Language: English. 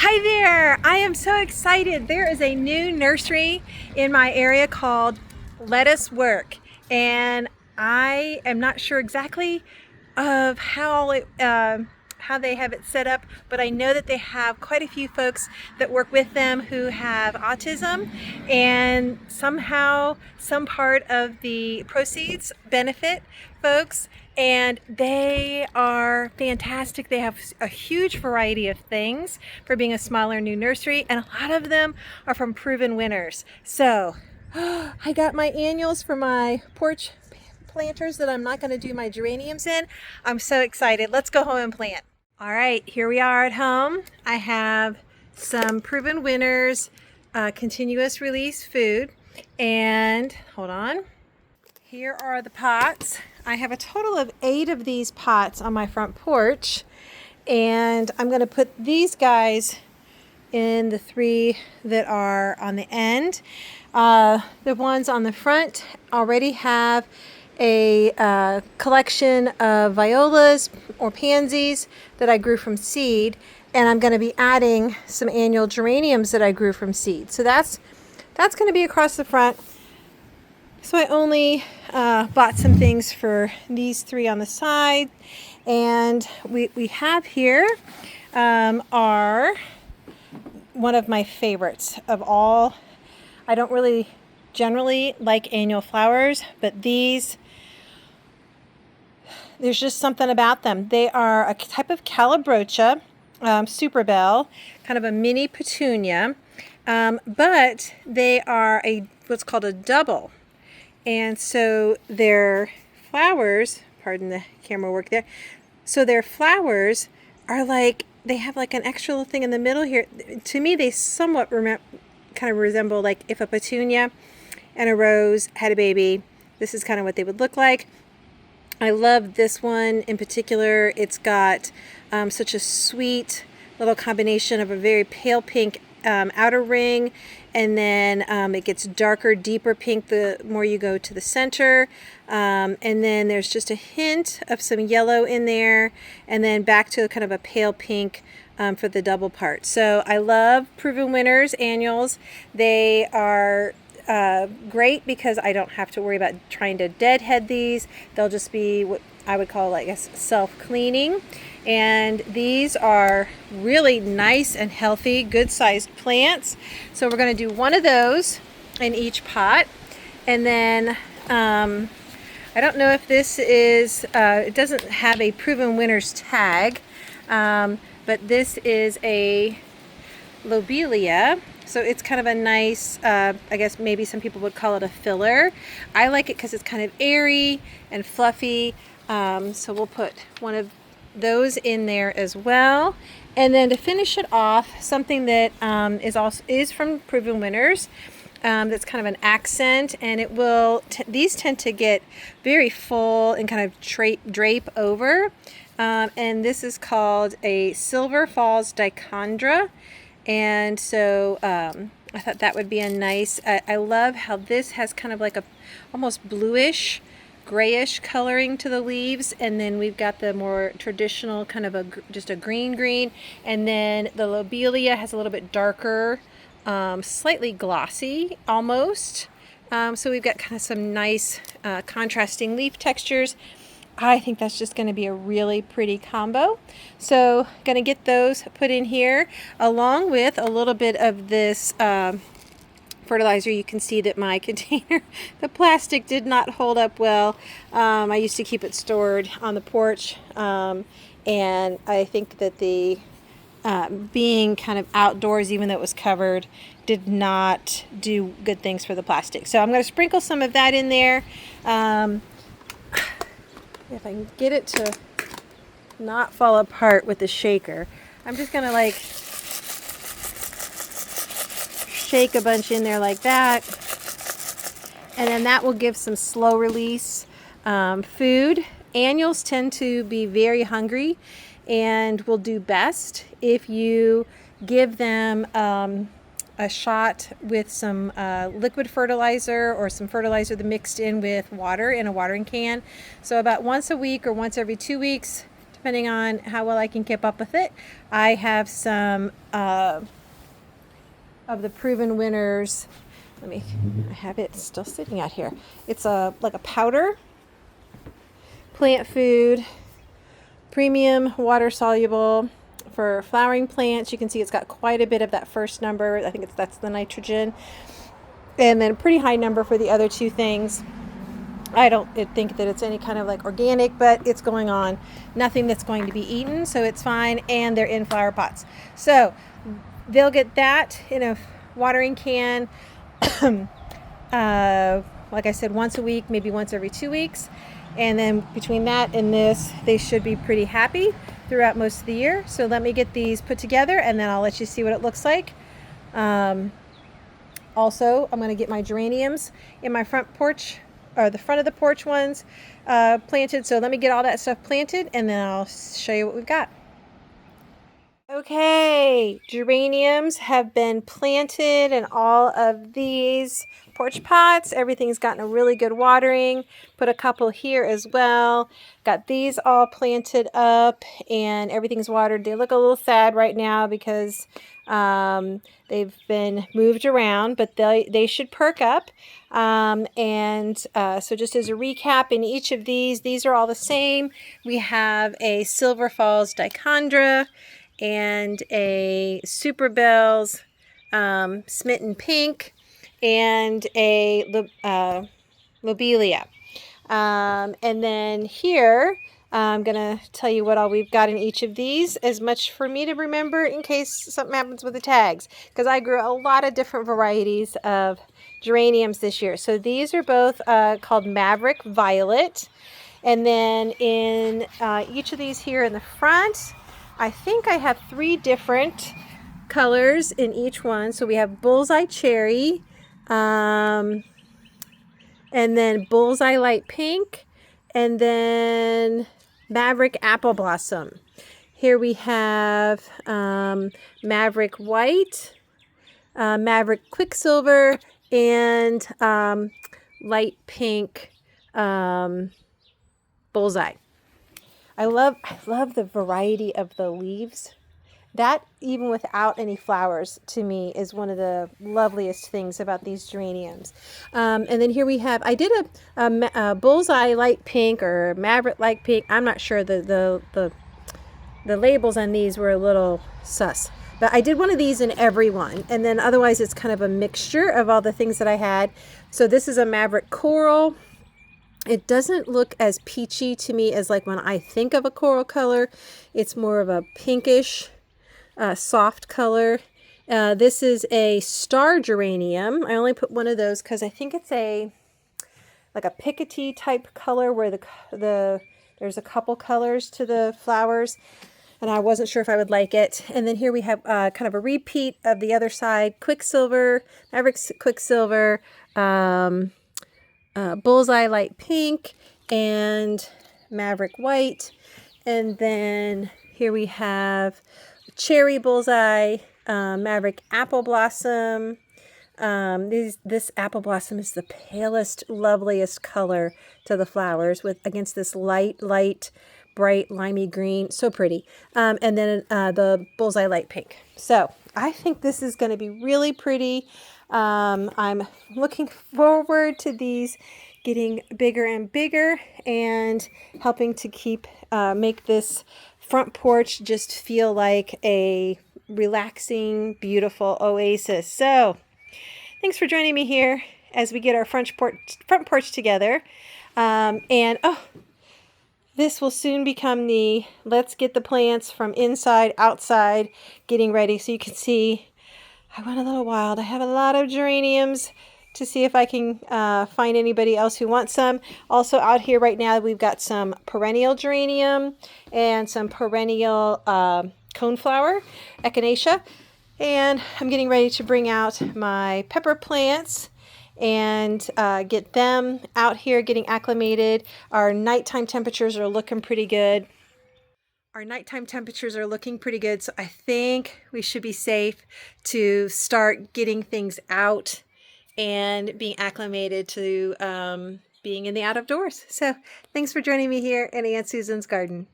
Hi there! I am so excited. There is a new nursery in my area called Let Us Work, and I am not sure exactly of how they have it set up, but I know that they have quite a few folks that work with them who have autism, and somehow some part of the proceeds benefit folks, and they are fantastic. They have a huge variety of things for being a smaller new nursery, and a lot of them are from proven winners. So I got my annuals for my porch planters that I'm not going to do my geraniums in. I'm so excited. Let's go home and plant. All right, here we are at home. I have some proven winners continuous release food, and hold on. Here are the pots. I have a total of 8 of these pots on my front porch, and I'm going to put these guys in the 3 that are on the end. The ones on the front already have a collection of violas or pansies that I grew from seed, and I'm going to be adding some annual geraniums that I grew from seed. So that's going to be across the front. So I only bought some things for these 3 on the side, and we have here are one of my favorites of all. I don't really generally like annual flowers, but these, there's just something about them. They are a type of Calabrocha, Super Bell, kind of a mini petunia, but they are what's called a double. And so their flowers, pardon the camera work there, so their flowers are like, they have like an extra little thing in the middle here. To me, they somewhat kind of resemble like if a petunia and a rose had a baby. This is kind of what they would look like. I love this one in particular. It's got such a sweet little combination of a very pale pink outer ring, and then it gets darker, deeper pink the more you go to the center, and then there's just a hint of some yellow in there, and then back to kind of a pale pink for the double part. So I love proven winners annuals. They are great because I don't have to worry about trying to deadhead these. They'll just be what I would call, I guess, self-cleaning. And these are really nice and healthy, good-sized plants. So we're going to do one of those in each pot. And then I don't know if this is, it doesn't have a proven winners tag, but this is a lobelia. So it's kind of a nice, I guess maybe some people would call it a filler. I like it because it's kind of airy and fluffy. So we'll put one of those in there as well. And then to finish it off, something that is from proven winners. That's kind of an accent, and it will. These tend to get very full and kind of drape over. And this is called a Silver Falls Dichondra. And so I thought that would be a nice, I love how this has kind of like a almost bluish, grayish coloring to the leaves, and then we've got the more traditional kind of just a green, and then the lobelia has a little bit darker, slightly glossy almost. So we've got kind of some nice contrasting leaf textures. I think that's just going to be a really pretty combo. So going to get those put in here along with a little bit of this fertilizer. You can see that my container, the plastic did not hold up well. I used to keep it stored on the porch, and I think that the being kind of outdoors, even though it was covered, did not do good things for the plastic. So I'm going to sprinkle some of that in there. If I can get it to not fall apart with the shaker, I'm just going to like shake a bunch in there like that, and then that will give some slow release food. Annuals tend to be very hungry and will do best if you give them a shot with some liquid fertilizer or some fertilizer that mixed in with water in a watering can. So about once a week or once every 2 weeks, depending on how well I can keep up with it. I have some of the proven winners. I have it still sitting out here. It's like a powder plant food, premium water soluble for flowering plants. You can see it's got quite a bit of that first number. I think that's the nitrogen, and then a pretty high number for the other two things. I don't think that it's any kind of like organic, but it's going on. Nothing that's going to be eaten, so it's fine. And they're in flower pots. So they'll get that in a watering can, like I said, once a week, maybe once every 2 weeks. And then between that and this, they should be pretty happy throughout most of the year. So let me get these put together and then I'll let you see what it looks like. Also, I'm going to get my geraniums in my front porch, or the front of the porch ones, planted. So let me get all that stuff planted and then I'll show you what we've got. Okay, geraniums have been planted in all of these porch pots. Everything's gotten a really good watering. Put a couple here as well. Got these all planted up and everything's watered. They look a little sad right now because they've been moved around, but they should perk up. So just as a recap, in each of these are all the same. We have a Silver Falls dichondra and a Super Bells Smitten Pink and a Lobelia. And then here, I'm going to tell you what all we've got in each of these, as much for me to remember in case something happens with the tags, because I grew a lot of different varieties of geraniums this year. So these are both called Maverick Violet. And then in each of these here in the front, I think I have 3 different colors in each one. So we have Bullseye Cherry, and then Bullseye Light Pink, and then Maverick Apple Blossom. Here we have Maverick White, Maverick Quicksilver, and Light Pink Bullseye. I love the variety of the leaves. That, even without any flowers, to me is one of the loveliest things about these geraniums. And then here we have, I did a Bullseye Light Pink or Maverick Light Pink. I'm not sure, the labels on these were a little sus. But I did one of these in every one. And then otherwise it's kind of a mixture of all the things that I had. So this is a Maverick Coral. It doesn't look as peachy to me as like when I think of a coral color. It's more of a pinkish, soft color. This is a star geranium. I only put one of those because I think it's like a pickety type color where there's a couple colors to the flowers. And I wasn't sure if I would like it. And then here we have kind of a repeat of the other side. Quicksilver, Maverick Quicksilver, Bullseye Light Pink, and Maverick White. And then here we have Cherry Bullseye, Maverick Apple Blossom. This apple blossom is the palest, loveliest color to the flowers against this light, bright, limey green. So pretty. And then the Bullseye Light Pink. So I think this is going to be really pretty. I'm looking forward to these getting bigger and bigger and helping to make this front porch just feel like a relaxing, beautiful oasis. So thanks for joining me here as we get our front porch together. This will soon become the let's get the plants from inside, outside, getting ready. So you can see I went a little wild. I have a lot of geraniums to see if I can find anybody else who wants some. Also out here right now, we've got some perennial geranium and some perennial coneflower, echinacea. And I'm getting ready to bring out my pepper plants and get them out here getting acclimated. Our nighttime temperatures are looking pretty good. So I think we should be safe to start getting things out and being acclimated to being in the out of doors. So thanks for joining me here in Aunt Susan's garden.